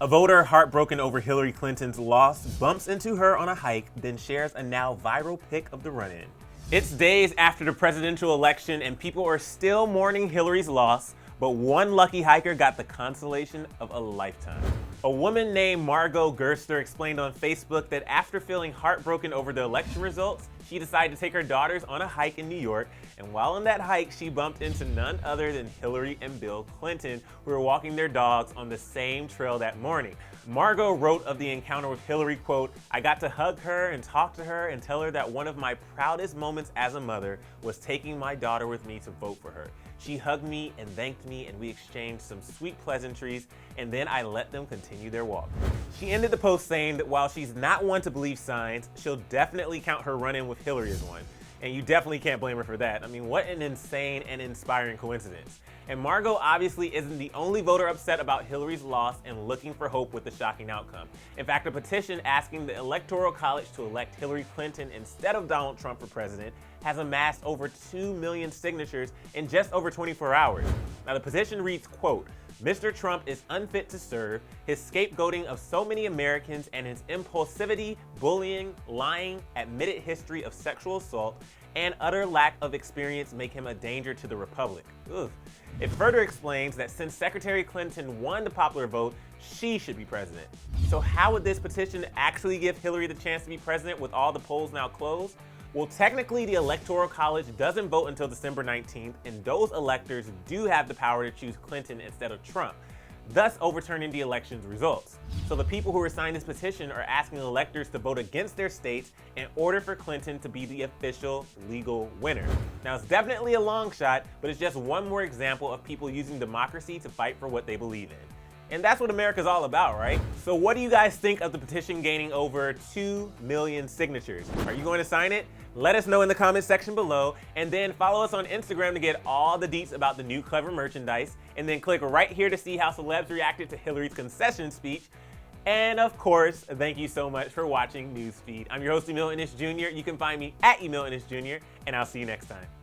A voter heartbroken over Hillary Clinton's loss bumps into her on a hike, then shares a now viral pic of the run-in. It's days after the presidential election and people are still mourning Hillary's loss, but one lucky hiker got the consolation of a lifetime. A woman named Margot explained on Facebook that after feeling heartbroken over the election results, she decided to take her daughters on a hike in New York, and while on that hike, she bumped into none other than Hillary and Bill Clinton, who were walking their dogs on the same trail that morning. Margot wrote of the encounter with Hillary, quote, "I got to hug her and talk to her and tell her that one of my proudest moments as a mother was taking my daughter with me to vote for her. She hugged me and thanked me, and we exchanged some sweet pleasantries, and then I let them continue their walk." She ended the post saying that while she's not one to believe signs, she'll definitely count her run-in with Hillary as one. And you definitely can't blame her for that. I mean, what an insane and inspiring coincidence. And Margot obviously isn't the only voter upset about Hillary's loss and looking for hope with the shocking outcome. In fact, a petition asking the Electoral College to elect Hillary Clinton instead of Donald Trump for president has amassed over 2 million signatures in just over 24 hours. Now, the petition reads, quote, "Mr. Trump is unfit to serve. His scapegoating of so many Americans and his impulsivity, bullying, lying, admitted history of sexual assault, and utter lack of experience make him a danger to the republic." Ugh. It further explains that since Secretary Clinton won the popular vote, she should be president. So how would this petition actually give Hillary the chance to be president with all the polls now closed? Well, technically, the Electoral College doesn't vote until December 19th, and those electors do have the power to choose Clinton instead of Trump, thus overturning the election's results. So the people who are signing this petition are asking electors to vote against their states in order for Clinton to be the official legal winner. Now, it's definitely a long shot, but it's just one more example of people using democracy to fight for what they believe in. And that's what America's all about, right? So what do you guys think of the petition gaining over 2 million signatures? Are you going to sign it? Let us know in the comments section below, and then follow us on Instagram to get all the deets about the new Clevver merchandise, and then click right here to see how celebs reacted to Hillary's concession speech. And of course, thank you so much for watching Newsfeed. I'm your host, Emil Ennis Jr. You can find me at Emil Ennis Jr., and I'll see you next time.